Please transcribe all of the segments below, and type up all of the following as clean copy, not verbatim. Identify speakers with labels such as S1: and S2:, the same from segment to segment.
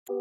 S1: अस्सलाम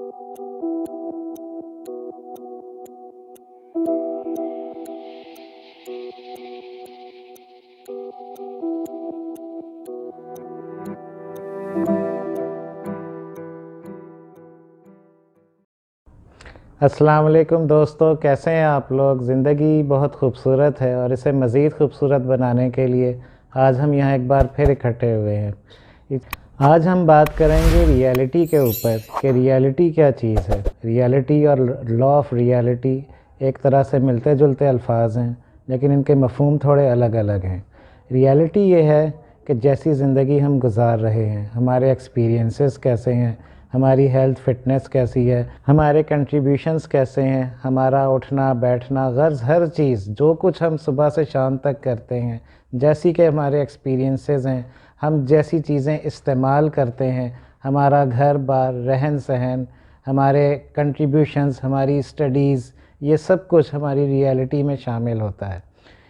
S1: वालेकुम दोस्तों, कैसे हैं आप लोग। ज़िंदगी बहुत खूबसूरत है और इसे मज़ीद खूबसूरत बनाने के लिए आज हम यहाँ एक बार फिर इकट्ठे हुए हैं। आज हम बात करेंगे रियलिटी के ऊपर कि रियलिटी क्या चीज़ है। रियलिटी और लॉ ऑफ रियलिटी एक तरह से मिलते जुलते अल्फाज हैं, लेकिन इनके मफ़हूम थोड़े अलग अलग हैं। रियलिटी ये है कि जैसी ज़िंदगी हम गुजार रहे हैं, हमारे एक्सपीरियंसेस कैसे हैं, हमारी हेल्थ फिटनेस कैसी है, हमारे कंट्रीब्यूशंस कैसे हैं, हमारा उठना बैठना गर्ज़ हर चीज़ जो कुछ हम सुबह से शाम तक करते हैं, जैसी कि हमारे एक्सपीरियंसेस हैं, हम जैसी चीज़ें इस्तेमाल करते हैं, हमारा घर बार रहन सहन, हमारे कंट्रीब्यूशंस, हमारी स्टडीज़, ये सब कुछ हमारी रियलिटी में शामिल होता है।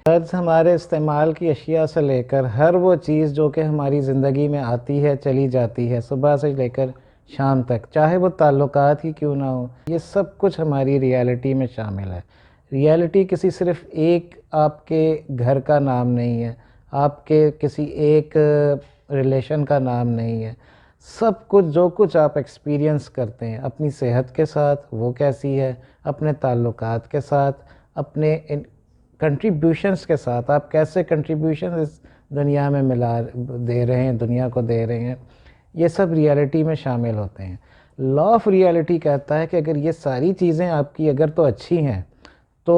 S1: गर्ज़ हमारे इस्तेमाल की अशिया से लेकर हर वो चीज़ जो कि हमारी ज़िंदगी में आती है चली जाती है, सुबह से लेकर शाम तक, चाहे वो ताल्लुकात ही क्यों ना हो, ये सब कुछ हमारी रियलिटी में शामिल है। रियलिटी किसी सिर्फ़ एक आपके घर का नाम नहीं है, आपके किसी एक रिलेशन का नाम नहीं है। सब कुछ जो कुछ आप एक्सपीरियंस करते हैं अपनी सेहत के साथ, वो कैसी है, अपने ताल्लुकात के साथ, अपने कंट्रीब्यूशंस के साथ, आप कैसे कंट्रीब्यूशन इस दुनिया में दे रहे हैं, दुनिया को दे रहे हैं, ये सब रियलिटी में शामिल होते हैं। लॉ ऑफ रियलिटी कहता है कि अगर ये सारी चीज़ें आपकी अगर तो अच्छी हैं तो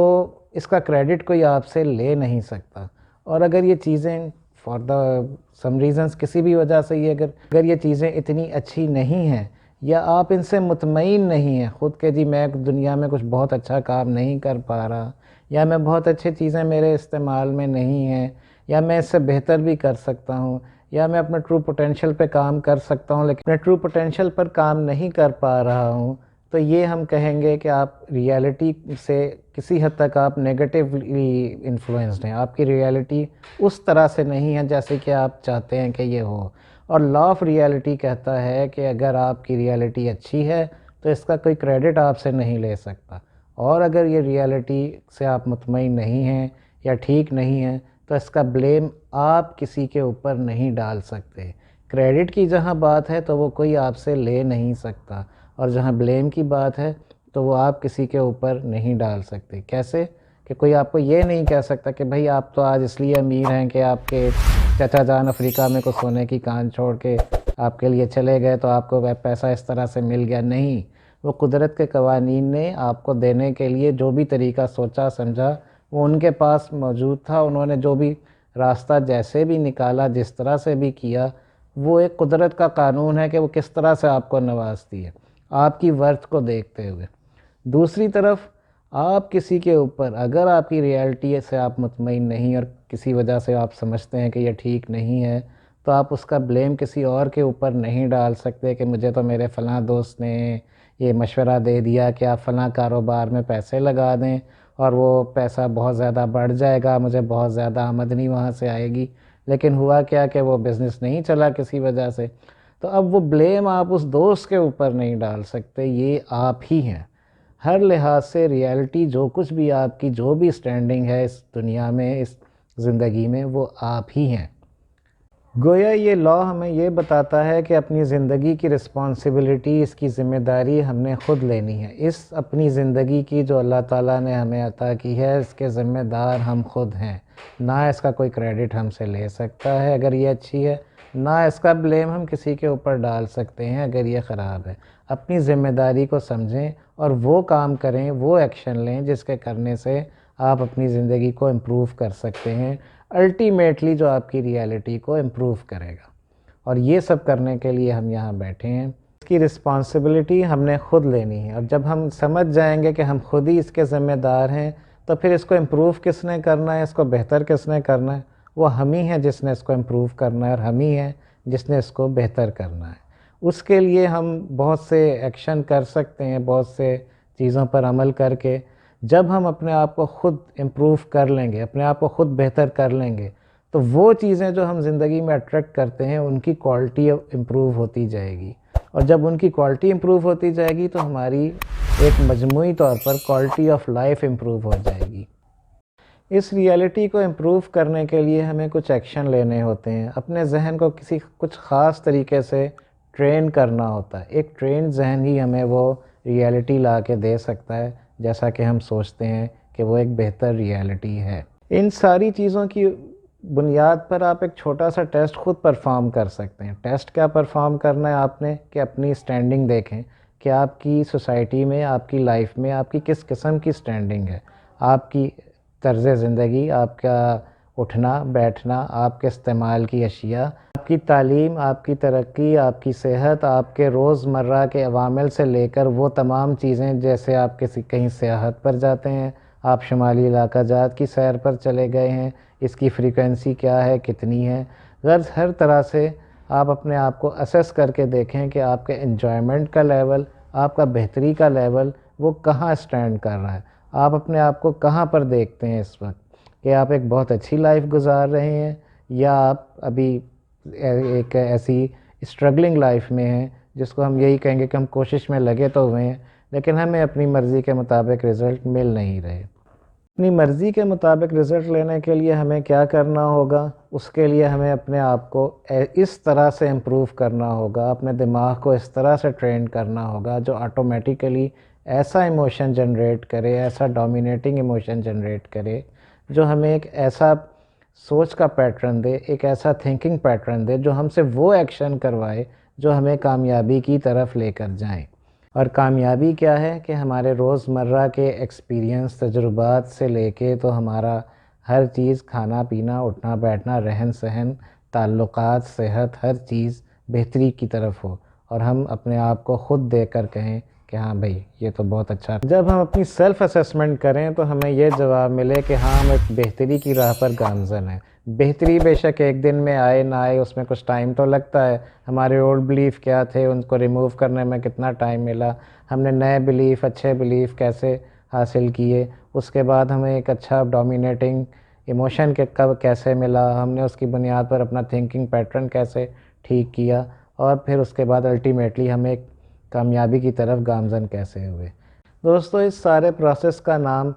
S1: इसका क्रेडिट कोई आपसे ले नहीं सकता, और अगर ये चीज़ें फॉर द सम रीज़न्स किसी भी वजह से ये अगर ये चीज़ें इतनी अच्छी नहीं हैं या आप इनसे मुतमईन नहीं हैं ख़ुद के, जी मैं दुनिया में कुछ बहुत अच्छा काम नहीं कर पा रहा, या मैं बहुत अच्छी चीज़ें मेरे इस्तेमाल में नहीं हैं, या मैं इससे बेहतर भी कर सकता हूँ, या मैं अपने ट्रू पोटेंशियल पे काम कर सकता हूँ लेकिन मैं ट्रू पोटेंशियल पर काम नहीं कर पा रहा हूँ, तो ये हम कहेंगे कि आप रियलिटी से किसी हद तक आप नेगेटिवली इन्फ्लुएंस्ड हैं। आपकी रियलिटी उस तरह से नहीं है जैसे कि आप चाहते हैं कि ये हो। और लॉ ऑफ रियलिटी कहता है कि अगर आपकी रियलिटी अच्छी है तो इसका कोई क्रेडिट आपसे नहीं ले सकता, और अगर ये रियलिटी से आप मुतमईन नहीं हैं या ठीक नहीं हैं तो इसका ब्लेम आप किसी के ऊपर नहीं डाल सकते। क्रेडिट की जहाँ बात है तो वो कोई आपसे ले नहीं सकता, और जहाँ ब्लेम की बात है तो वो आप किसी के ऊपर नहीं डाल सकते। कैसे कि कोई आपको ये नहीं कह सकता कि भाई आप तो आज इसलिए अमीर हैं कि आपके चाचा जान अफ्रीका में को सोने की कान छोड़ के आपके लिए चले गए तो आपको वह पैसा इस तरह से मिल गया। नहीं, वो कुदरत के कवानीन ने आपको देने के लिए जो भी तरीका सोचा समझा वो उनके पास मौजूद था। उन्होंने जो भी रास्ता जैसे भी निकाला, जिस तरह से भी किया, वो एक कुदरत का कानून है कि वो किस तरह से आपको नवाजती है आपकी वर्थ को देखते हुए। दूसरी तरफ आप किसी के ऊपर अगर आपकी रियलिटी से आप मुतमईन नहीं और किसी वजह से आप समझते हैं कि यह ठीक नहीं है, तो आप उसका ब्लेम किसी और के ऊपर नहीं डाल सकते कि मुझे तो मेरे फ़लाँ दोस्त ने ये मशवरा दे दिया कि आप फ़लाँ कारोबार में पैसे लगा दें और वो पैसा बहुत ज़्यादा बढ़ जाएगा, मुझे बहुत ज़्यादा आमदनी वहाँ से आएगी, लेकिन हुआ क्या कि वो बिज़नेस नहीं चला किसी वजह से। तो अब वो ब्लेम आप उस दोस्त के ऊपर नहीं डाल सकते, ये आप ही हैं। हर लिहाज से रियलिटी जो कुछ भी आपकी जो भी स्टैंडिंग है इस दुनिया में, इस ज़िंदगी में, वो आप ही हैं। गोया ये लॉ हमें ये बताता है कि अपनी ज़िंदगी की रिस्पॉन्सिबिलिटी, इसकी ज़िम्मेदारी हमने ख़ुद लेनी है। इस अपनी ज़िंदगी की जो अल्लाह ताला ने हमें अता की है, इसके ज़िम्मेदार हम ख़ुद हैं। ना इसका कोई क्रेडिट हमसे ले सकता है अगर ये अच्छी है, ना इसका ब्लेम हम किसी के ऊपर डाल सकते हैं अगर ये ख़राब है। अपनी ज़िम्मेदारी को समझें और वो काम करें, वो एक्शन लें जिसके करने से आप अपनी ज़िंदगी को इम्प्रूव कर सकते हैं, अल्टीमेटली जो आपकी रियलिटी को इम्प्रूव करेगा। और ये सब करने के लिए हम यहाँ बैठे हैं। इसकी रिस्पॉन्सिबिलिटी हमने ख़ुद लेनी है, और जब हम समझ जाएंगे कि हम खुद ही इसके ज़िम्मेदार हैं, तो फिर इसको इम्प्रूव किसने करना है, इसको बेहतर किसने करना है, वो हम ही हैं जिसने इसको इम्प्रूव करना है, और हम ही हैं जिसने इसको बेहतर करना है। उसके लिए हम बहुत से एक्शन कर सकते हैं, बहुत से चीज़ों पर अमल करके। जब हम अपने आप को ख़ुद इम्प्रूव कर लेंगे, अपने आप को ख़ुद बेहतर कर लेंगे, तो वो चीज़ें जो हम ज़िंदगी में अट्रैक्ट करते हैं उनकी क्वालिटी इम्प्रूव होती जाएगी। اور جب ان کی کوالٹی امپروو ہوتی جائے گی تو ہماری ایک مجموعی طور پر کوالٹی آف لائف امپروو ہو جائے گی۔ اس ریئلٹی کو امپروو کرنے کے لیے ہمیں کچھ ایکشن لینے ہوتے ہیں، اپنے ذہن کو کچھ خاص طریقے سے ٹرین کرنا ہوتا ہے۔ ایک ٹرین ذہن ہی ہمیں وہ ریئلٹی لا کے دے سکتا ہے جیسا کہ ہم سوچتے ہیں کہ وہ ایک بہتر ریئلٹی ہے۔ ان ساری چیزوں کی بنیاد پر آپ ایک چھوٹا سا ٹیسٹ خود پرفارم کر سکتے ہیں۔ ٹیسٹ کیا پرفارم کرنا ہے آپ نے کہ اپنی سٹینڈنگ دیکھیں کہ آپ کی سوسائٹی میں، آپ کی لائف میں آپ کی کس قسم کی سٹینڈنگ ہے، آپ کی طرز زندگی، آپ کا اٹھنا بیٹھنا، آپ کے استعمال کی اشیاء، آپ کی تعلیم، آپ کی ترقی، آپ کی صحت، آپ کے روز مرہ کے عوامل سے لے کر وہ تمام چیزیں، جیسے آپ کہیں سیاحت پر جاتے ہیں، آپ شمالی علاقہ جات کی سیر پر چلے گئے ہیں، اس کی فریکوینسی کیا ہے، کتنی ہے، غرض ہر طرح سے آپ اپنے آپ کو اسیس کر کے دیکھیں کہ آپ کے انجوائمنٹ کا لیول، آپ کا بہتری کا لیول وہ کہاں سٹینڈ کر رہا ہے۔ آپ اپنے آپ کو کہاں پر دیکھتے ہیں اس وقت، کہ آپ ایک بہت اچھی لائف گزار رہے ہیں یا آپ ابھی ایک ایسی اسٹرگلنگ لائف میں ہیں جس کو ہم یہی کہیں گے کہ ہم کوشش میں لگے تو ہوئے ہیں لیکن ہمیں اپنی مرضی کے مطابق رزلٹ مل نہیں رہے۔ اپنی مرضی کے مطابق رزلٹ لینے کے لیے ہمیں کیا کرنا ہوگا؟ اس کے لیے ہمیں اپنے آپ کو اس طرح سے امپروو کرنا ہوگا، اپنے دماغ کو اس طرح سے ٹرین کرنا ہوگا جو آٹومیٹیکلی ایسا ایموشن جنریٹ کرے، ایسا ڈومینیٹنگ ایموشن جنریٹ کرے جو ہمیں ایک ایسا سوچ کا پیٹرن دے، ایک ایسا تھنکنگ پیٹرن دے جو ہم سے وہ ایکشن کروائے جو ہمیں کامیابی کی طرف لے کر جائیں۔ اور کامیابی کیا ہے کہ ہمارے روز مرہ کے ایکسپیرینس، تجربات سے لے کے تو ہمارا ہر چیز، کھانا پینا، اٹھنا بیٹھنا، رہن سہن، تعلقات، صحت، ہر چیز بہتری کی طرف ہو اور ہم اپنے آپ کو خود دیکھ کر کہیں کہ ہاں بھائی یہ تو بہت اچھا۔ جب ہم اپنی سیلف اسیسمنٹ کریں تو ہمیں یہ جواب ملے کہ ہاں ہم ایک بہتری کی راہ پر گامزن ہیں۔ بہتری بے شک ایک دن میں آئے نہ آئے، اس میں کچھ ٹائم تو لگتا ہے۔ ہمارے اولڈ بلیف کیا تھے، ان کو ریموو کرنے میں کتنا ٹائم ملا، ہم نے نئے بلیف، اچھے بلیف کیسے حاصل کیے، اس کے بعد ہمیں ایک اچھا ڈومینیٹنگ ایموشن کب کیسے ملا، ہم نے اس کی بنیاد پر اپنا تھنکنگ پیٹرن کیسے ٹھیک کیا، اور پھر اس کے بعد الٹیمیٹلی ہم ایک کامیابی کی طرف گامزن کیسے ہوئے۔ دوستو اس سارے پروسیس کا نام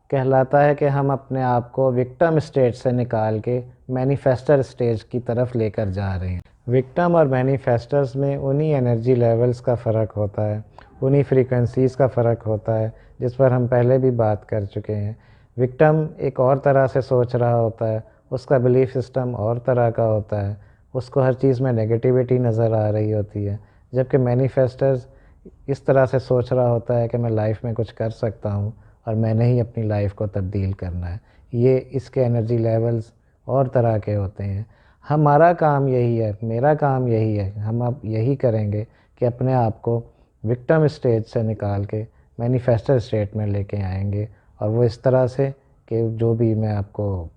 S1: کہلاتا ہے کہ ہم اپنے آپ کو وکٹم اسٹیج سے نکال کے مینیفیسٹر اسٹیج کی طرف لے کر جا رہے ہیں۔ وکٹم اور مینیفیسٹرز میں انہی انرجی لیولز کا فرق ہوتا ہے، انہی فریکوینسیز کا فرق ہوتا ہے جس پر ہم پہلے بھی بات کر چکے ہیں۔ وکٹم ایک اور طرح سے سوچ رہا ہوتا ہے، اس کا بلیف سسٹم اور طرح کا ہوتا ہے، اس کو ہر چیز میں نیگیٹیوٹی نظر آ رہی ہوتی ہے، جبکہ مینیفیسٹرز اس طرح سے سوچ رہا ہوتا ہے کہ میں لائف میں کچھ کر سکتا ہوں اور میں نے ہی اپنی لائف کو تبدیل کرنا ہے۔ یہ اس کے انرجی لیولز اور طرح کے ہوتے ہیں۔ ہمارا کام یہی ہے، میرا کام یہی ہے، ہم اب یہی کریں گے کہ اپنے آپ کو وکٹم اسٹیج سے نکال کے مینیفیسٹر اسٹیٹ میں لے کے آئیں گے، اور وہ اس طرح سے کہ جو بھی میں آپ کو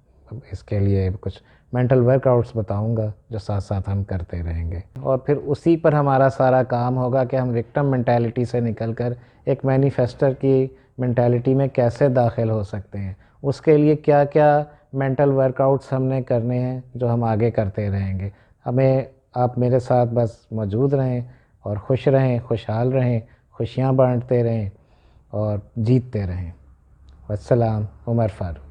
S1: اس کے لیے کچھ مینٹل ورک آؤٹس بتاؤں گا جو ساتھ ساتھ ہم کرتے رہیں گے، اور پھر اسی پر ہمارا سارا کام ہوگا کہ ہم وکٹم مینٹیلٹی سے نکل کر ایک مینیفیسٹر کی مینٹیلٹی میں کیسے داخل ہو سکتے ہیں، اس کے لیے کیا کیا مینٹل ورک آؤٹس ہم نے کرنے ہیں جو ہم آگے کرتے رہیں گے۔ ہمیں آپ میرے ساتھ بس موجود رہیں اور خوش رہیں، خوشحال رہیں، خوشیاں بانٹتے رہیں اور جیتتے رہیں۔ والسلام، عمر فاروق۔